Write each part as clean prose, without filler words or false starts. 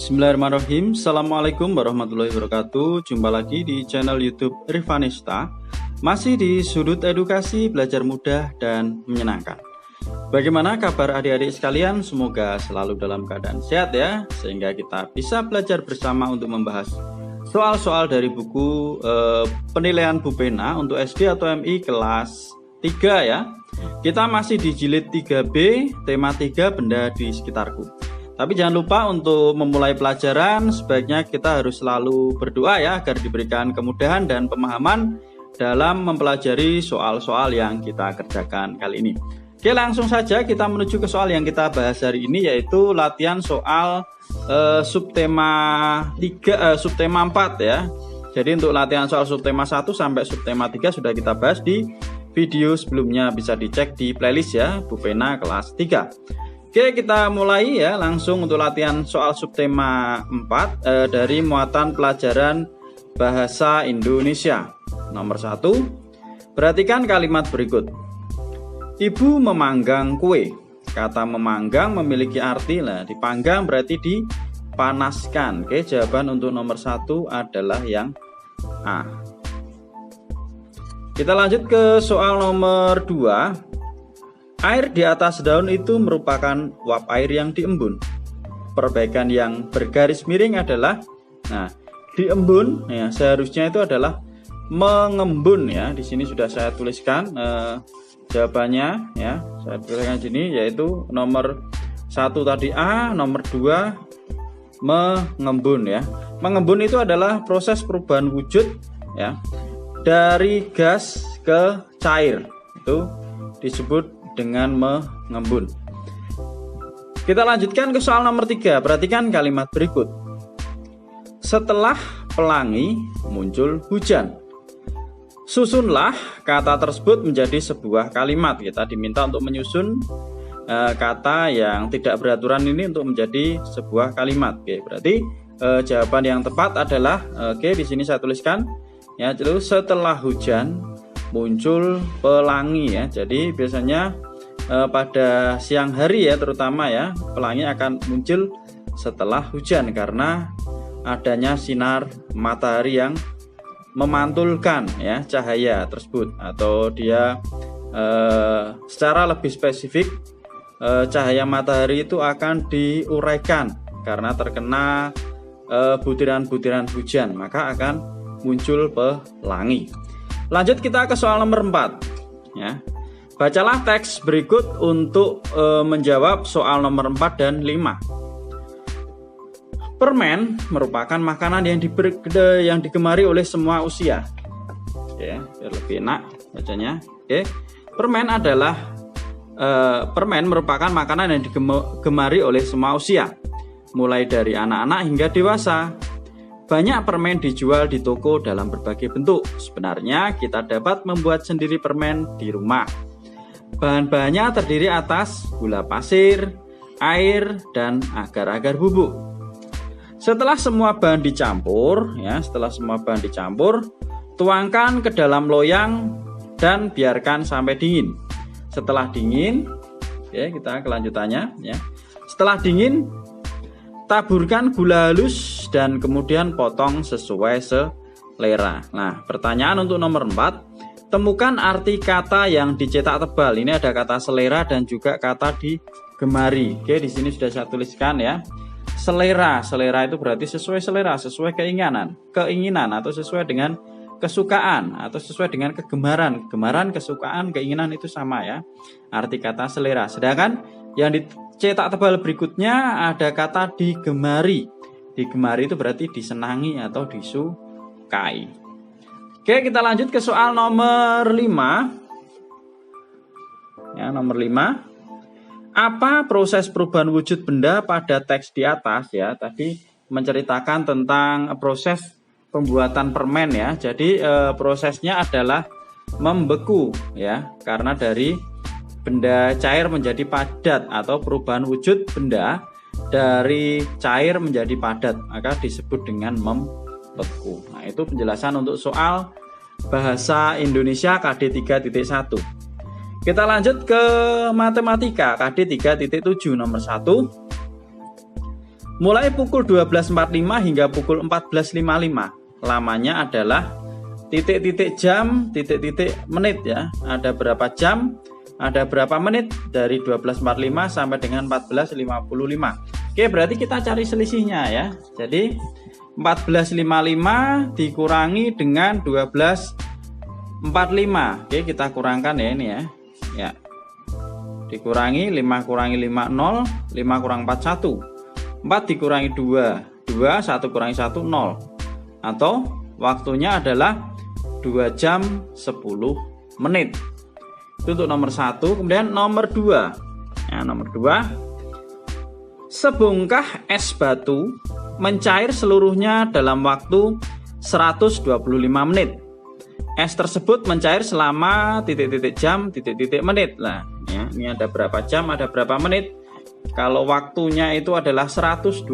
Bismillahirrahmanirrahim. Assalamualaikum warahmatullahi wabarakatuh. Jumpa lagi di channel YouTube Rivanista. Masih di sudut edukasi belajar mudah dan menyenangkan. Bagaimana kabar adik-adik sekalian? Semoga selalu dalam keadaan sehat ya, sehingga kita bisa belajar bersama untuk membahas soal-soal dari buku penilaian Bu Pena untuk SD atau MI kelas 3 ya. Kita masih di jilid 3B, tema 3 benda di sekitarku. Tapi jangan lupa untuk memulai pelajaran sebaiknya kita harus selalu berdoa ya, agar diberikan kemudahan dan pemahaman dalam mempelajari soal-soal yang kita kerjakan kali ini. Oke, langsung saja kita menuju ke soal yang kita bahas hari ini, yaitu latihan soal subtema 4 ya. Jadi untuk latihan soal subtema 1 sampai subtema 3 sudah kita bahas di video sebelumnya, bisa dicek di playlist ya, Bu Pena kelas 3. Oke, kita mulai ya langsung untuk latihan soal subtema 4 dari muatan pelajaran Bahasa Indonesia. Nomor 1, perhatikan kalimat berikut. Ibu memanggang kue. Kata memanggang memiliki arti lah, dipanggang berarti dipanaskan. Oke, jawaban untuk nomor 1 adalah yang A. Kita lanjut ke soal nomor 2. Air di atas daun itu merupakan uap air yang diembun. Perbaikan yang bergaris miring adalah, nah, diembun ya, seharusnya itu adalah mengembun ya. Di sini sudah saya tuliskan jawabannya ya. Saya tuliskan di sini, yaitu nomor 1 tadi A, nomor 2 mengembun ya. Mengembun itu adalah proses perubahan wujud ya, dari gas ke cair. Itu disebut dengan mengembun. Kita lanjutkan ke soal nomor 3. Perhatikan kalimat berikut. Setelah pelangi muncul hujan. Susunlah kata tersebut menjadi sebuah kalimat. Kita diminta untuk menyusun kata yang tidak beraturan ini untuk menjadi sebuah kalimat. Oke, berarti jawaban yang tepat adalah di sini saya tuliskan ya, lalu setelah hujan muncul pelangi ya. Jadi biasanya pada siang hari ya, terutama ya, pelangi akan muncul setelah hujan karena adanya sinar matahari yang memantulkan ya cahaya tersebut, atau dia secara lebih spesifik cahaya matahari itu akan diuraikan karena terkena butiran-butiran hujan, maka akan muncul pelangi. Lanjut kita ke soal nomor 4 ya. Bacalah teks berikut untuk menjawab soal nomor 4 dan 5. Permen merupakan makanan yang digemari oleh semua usia. Ya, biar lebih enak bacanya. Oke. Permen merupakan makanan yang digemari oleh semua usia, mulai dari anak-anak hingga dewasa. Banyak permen dijual di toko dalam berbagai bentuk. Sebenarnya kita dapat membuat sendiri permen di rumah. Bahan-bahannya terdiri atas gula pasir, air, dan agar-agar bubuk. Setelah semua bahan dicampur, tuangkan ke dalam loyang dan biarkan sampai dingin. Setelah dingin, ya, kita kelanjutannya ya. Setelah dingin, taburkan gula halus dan kemudian potong sesuai selera. Nah, pertanyaan untuk nomor 4. Temukan arti kata yang dicetak tebal. Ini ada kata selera dan juga kata digemari. Oke, di sini sudah saya tuliskan ya. Selera itu berarti sesuai selera, sesuai keinginan atau sesuai dengan kesukaan atau sesuai dengan kegemaran. Kegemaran, kesukaan, keinginan itu sama ya. Arti kata selera. Sedangkan yang dicetak tebal berikutnya ada kata digemari. Digemari itu berarti disenangi atau disukai. Oke, kita lanjut ke soal nomor 5. Ya, nomor 5. Apa proses perubahan wujud benda pada teks di atas ya? Tadi menceritakan tentang proses pembuatan permen ya. Jadi prosesnya adalah membeku ya, karena dari benda cair menjadi padat, atau perubahan wujud benda dari cair menjadi padat, maka disebut dengan membeku. Nah, itu penjelasan untuk soal Bahasa Indonesia KD 3.1. Kita lanjut ke matematika KD 3.7 nomor 1. Mulai pukul 12.45 hingga pukul 14.55. Lamanya adalah titik-titik jam, titik-titik menit ya. Ada berapa jam, ada berapa menit dari 12.45 sampai dengan 14.55. Oke, berarti kita cari selisihnya ya. Jadi 14.55 dikurangi dengan 12.45. Oke, kita kurangkan ya ini ya. Ya. Dikurangi 5 kurangi 5 0, 5 kurang 4 1. 4 dikurangi 2, 1 kurangi 1 0. Atau waktunya adalah 2 jam 10 menit. Itu untuk nomor 1. Kemudian nomor 2. Nah, nomor 2. Sebongkah es batu mencair seluruhnya dalam waktu 125 menit. Es tersebut mencair selama titik-titik jam, titik-titik menit. Lah, ya, ini ada berapa jam, ada berapa menit. Kalau waktunya itu adalah 125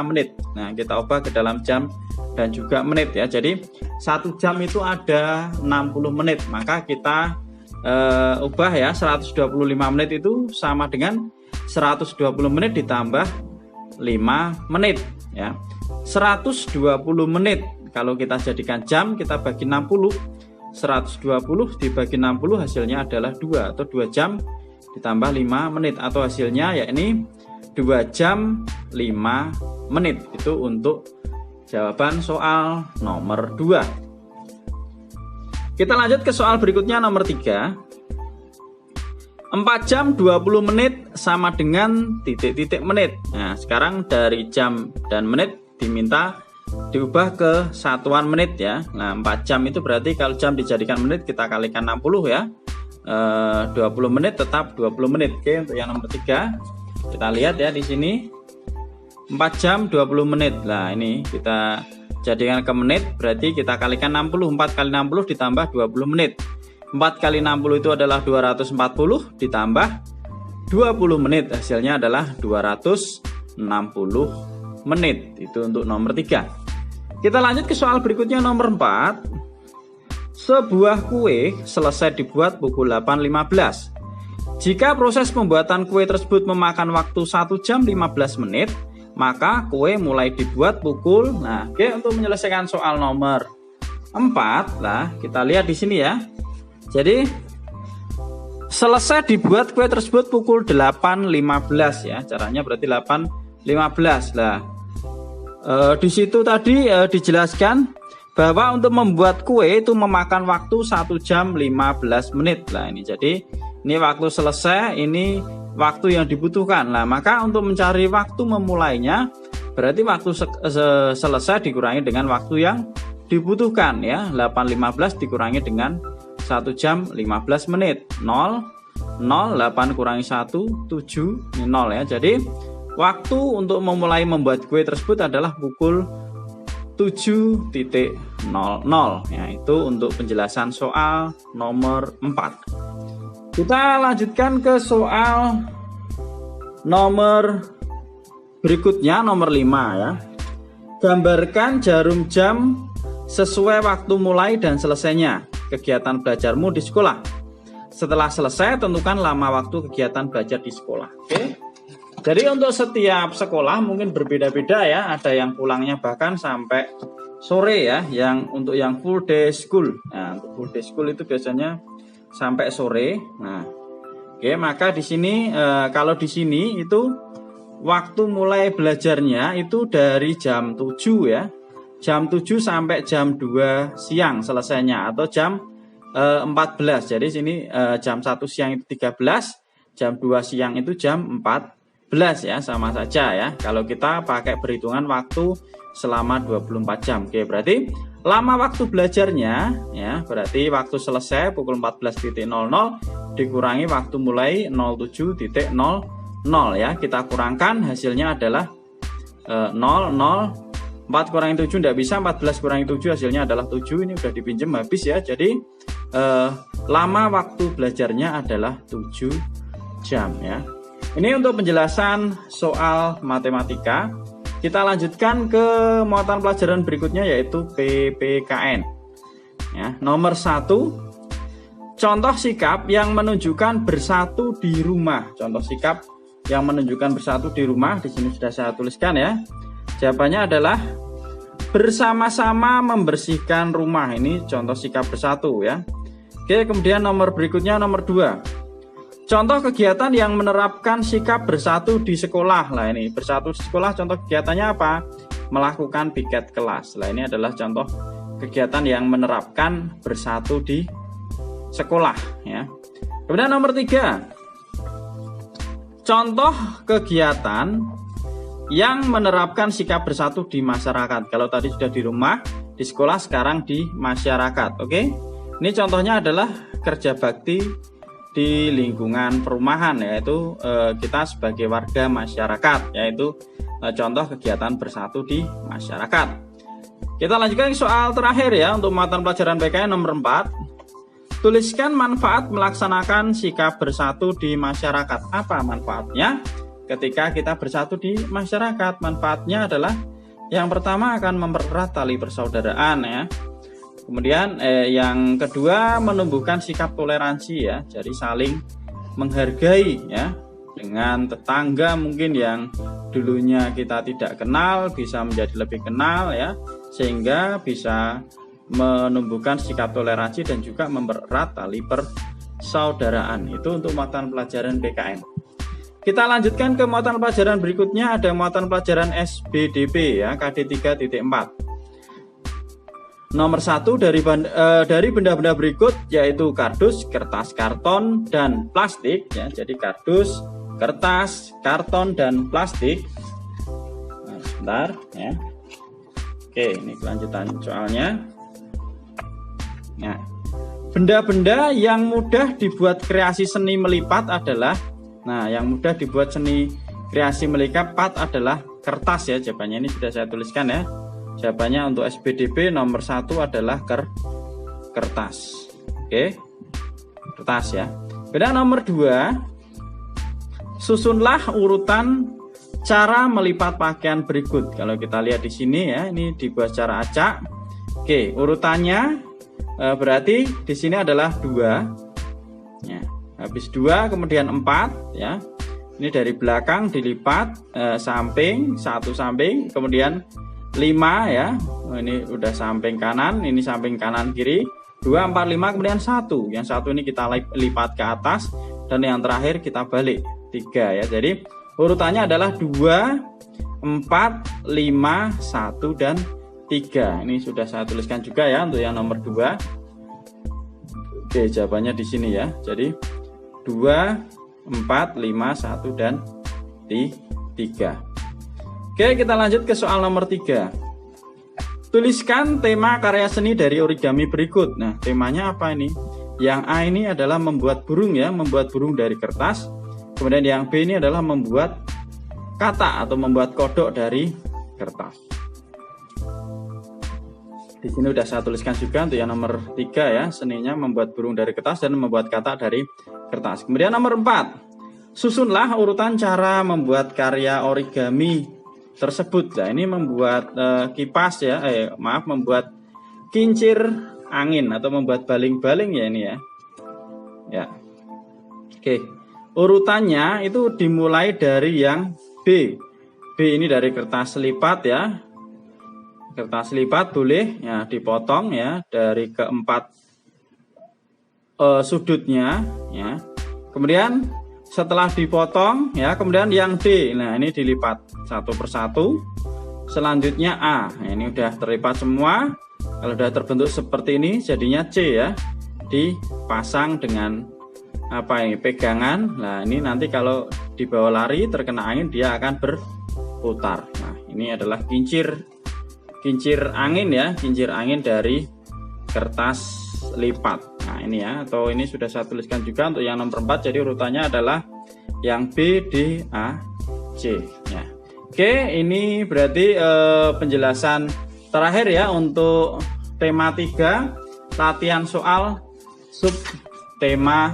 menit. Nah, kita ubah ke dalam jam dan juga menit ya. Jadi 1 jam itu ada 60 menit. Maka kita ubah ya, 125 menit itu sama dengan 120 menit ditambah 5 menit ya. 120 menit kalau kita jadikan jam, kita bagi 60. 120 dibagi 60 hasilnya adalah 2 atau 2 jam ditambah 5 menit, atau hasilnya yakni 2 jam 5 menit. Itu untuk jawaban soal nomor 2. Kita lanjut ke soal berikutnya nomor 3. 4 jam 20 menit sama dengan titik-titik menit. Nah, sekarang dari jam dan menit diminta diubah ke satuan menit ya. Nah, 4 jam itu berarti kalau jam dijadikan menit kita kalikan 60 ya. 20 menit tetap 20 menit. Oke, untuk yang nomor 3 kita lihat ya di sini 4 jam 20 menit. Nah, ini kita jadikan ke menit, berarti kita kalikan 60. 4 kali 60 ditambah 20 menit. 4 kali 60 itu adalah 240 ditambah 20 menit, hasilnya adalah 260 menit. Itu untuk nomor 3. Kita lanjut ke soal berikutnya nomor 4. Sebuah kue selesai dibuat pukul 8.15. Jika proses pembuatan kue tersebut memakan waktu 1 jam 15 menit, maka kue mulai dibuat pukul. Nah, oke, untuk menyelesaikan soal nomor 4, lah kita lihat di sini ya. Jadi selesai dibuat kue tersebut pukul 8.15 ya. Caranya berarti 8.15 lah. Di situ tadi dijelaskan bahwa untuk membuat kue itu memakan waktu 1 jam 15 menit. Lah ini jadi ini waktu selesai, ini waktu yang dibutuhkan. Nah, maka untuk mencari waktu memulainya berarti waktu selesai dikurangi dengan waktu yang dibutuhkan ya. 8.15 dikurangi dengan 1 jam 15 menit. 0 8 kurangi 1 7, ini 0 ya. Jadi waktu untuk memulai membuat kue tersebut adalah pukul 7.00 ya. Itu untuk penjelasan soal nomor 4. Kita lanjutkan ke soal nomor berikutnya nomor 5 ya. Gambarkan jarum jam sesuai waktu mulai dan selesainya kegiatan belajarmu di sekolah. Setelah selesai tentukan lama waktu kegiatan belajar di sekolah. Oke. Jadi untuk setiap sekolah mungkin berbeda-beda ya. Ada yang pulangnya bahkan sampai sore ya. Untuk yang full day school. Nah, untuk full day school itu biasanya sampai sore. Nah, oke, maka di sini kalau di sini itu waktu mulai belajarnya itu dari jam 7 ya. Jam 7 sampai jam 2 siang selesainya, atau jam 14. Jadi sini jam 1 siang itu 13, jam 2 siang itu jam 14 ya, sama saja ya. Kalau kita pakai perhitungan waktu selama 24 jam. Oke, berarti lama waktu belajarnya ya, berarti waktu selesai pukul 14.00 dikurangi waktu mulai 07.00 ya. Kita kurangkan, hasilnya adalah 0 4 kurangi 7 tidak bisa, 14 kurangi 7 hasilnya adalah 7. Ini udah dipinjam habis ya. Jadi lama waktu belajarnya adalah 7 jam ya. Ini untuk penjelasan soal matematika. Kita lanjutkan ke muatan pelajaran berikutnya yaitu PPKN. Ya, nomor 1. Contoh sikap yang menunjukkan bersatu di rumah. Contoh sikap yang menunjukkan bersatu di rumah. Di sini sudah saya tuliskan ya. Jawabannya adalah bersama-sama membersihkan rumah. Ini contoh sikap bersatu ya. Oke, kemudian nomor berikutnya nomor 2. Contoh kegiatan yang menerapkan sikap bersatu di sekolah. Lah ini bersatu di sekolah, contoh kegiatannya apa? Melakukan piket kelas. Lah ini adalah contoh kegiatan yang menerapkan bersatu di sekolah ya. Kemudian nomor 3. Contoh kegiatan yang menerapkan sikap bersatu di masyarakat. Kalau tadi sudah di rumah, di sekolah, sekarang di masyarakat. Oke. Ini contohnya adalah kerja bakti di lingkungan perumahan, yaitu kita sebagai warga masyarakat, yaitu contoh kegiatan bersatu di masyarakat. Kita lanjutkan soal terakhir ya untuk mata pelajaran PKN nomor 4. Tuliskan manfaat melaksanakan sikap bersatu di masyarakat. Apa manfaatnya ketika kita bersatu di masyarakat? Manfaatnya adalah yang pertama akan mempererat tali persaudaraan ya. Kemudian yang kedua menumbuhkan sikap toleransi ya, jadi saling menghargai ya, dengan tetangga mungkin yang dulunya kita tidak kenal bisa menjadi lebih kenal ya, sehingga bisa menumbuhkan sikap toleransi dan juga mempererat tali persaudaraan. Itu untuk muatan pelajaran PKN. Kita lanjutkan ke muatan pelajaran berikutnya, ada muatan pelajaran SBDP ya, KD 3.4. Nomor 1 dari benda-benda berikut yaitu kardus, kertas, karton, dan plastik ya. Jadi kardus, kertas, karton, dan plastik. Nah, sebentar ya. Oke, ini kelanjutan soalnya. Nah, benda-benda yang mudah dibuat kreasi seni melipat adalah, nah yang mudah dibuat seni kreasi melipat adalah kertas ya. Jawabannya ini sudah saya tuliskan ya. Jawabannya untuk SBDP nomor 1 adalah kertas. Oke, kertas ya. Kemudian nomor 2, susunlah urutan cara melipat pakaian berikut. Kalau kita lihat di sini ya, ini dibuat secara acak. Oke, urutannya berarti di sini adalah 2. Ya, habis 2 kemudian 4 ya. Ini dari belakang dilipat samping, satu samping, kemudian 5 ya. Ini udah samping kanan, ini samping kanan kiri. 2, 4, 5 kemudian 1. Yang satu ini kita lipat ke atas dan yang terakhir kita balik 3 ya. Jadi urutannya adalah 2, 4, 5, 1 dan 3. Ini sudah saya tuliskan juga ya untuk yang nomor 2. Oke, jawabannya di sini ya. Jadi 2, 4, 5, 1 dan 3. Oke, kita lanjut ke soal nomor 3. Tuliskan tema karya seni dari origami berikut. Nah, temanya apa ini? Yang A ini adalah membuat burung ya, membuat burung dari kertas. Kemudian yang B ini adalah membuat kata atau membuat kodok dari kertas. Di sini sudah saya tuliskan juga untuk yang nomor 3 ya, seninya membuat burung dari kertas dan membuat kata dari kertas. Kemudian nomor 4. Susunlah urutan cara membuat karya origami tersebut. Nah, ini membuat kipas ya, membuat kincir angin atau membuat baling-baling ya ini ya. Ya. Oke. Urutannya itu dimulai dari yang B. B ini dari kertas lipat ya. Kertas lipat boleh ya dipotong ya dari keempat sudutnya ya. Kemudian setelah dipotong ya, kemudian yang D, nah ini dilipat satu persatu. Selanjutnya A, nah, ini udah terlipat semua. Kalau udah terbentuk seperti ini, jadinya C ya, dipasang dengan apa ini pegangan. Nah ini nanti kalau dibawa lari terkena angin dia akan berputar. Nah ini adalah kincir angin ya, kincir angin dari kertas lipat. Nah ini ya, atau ini sudah saya tuliskan juga untuk yang nomor 4. Jadi urutannya adalah yang B, D, A, C ya. Oke, ini berarti penjelasan terakhir ya untuk tema 3, latihan soal sub tema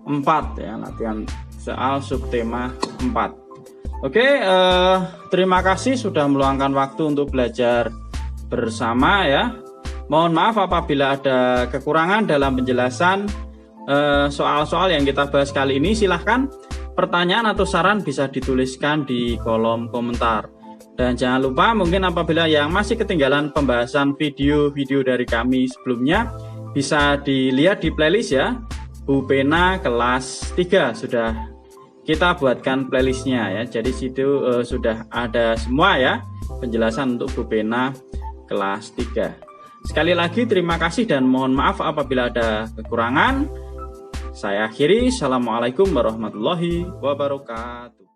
4 ya, latihan soal sub tema 4. Oke, terima kasih sudah meluangkan waktu untuk belajar bersama ya. Mohon maaf apabila ada kekurangan dalam penjelasan soal-soal yang kita bahas kali ini. Silahkan pertanyaan atau saran bisa dituliskan di kolom komentar. Dan jangan lupa, mungkin apabila yang masih ketinggalan pembahasan video-video dari kami sebelumnya, bisa dilihat di playlist ya, Bu Pena kelas 3 sudah kita buatkan playlistnya ya. Jadi situ sudah ada semua ya penjelasan untuk Bu Pena kelas 3. Sekali lagi terima kasih dan mohon maaf apabila ada kekurangan. Saya akhiri. Assalamualaikum warahmatullahi wabarakatuh.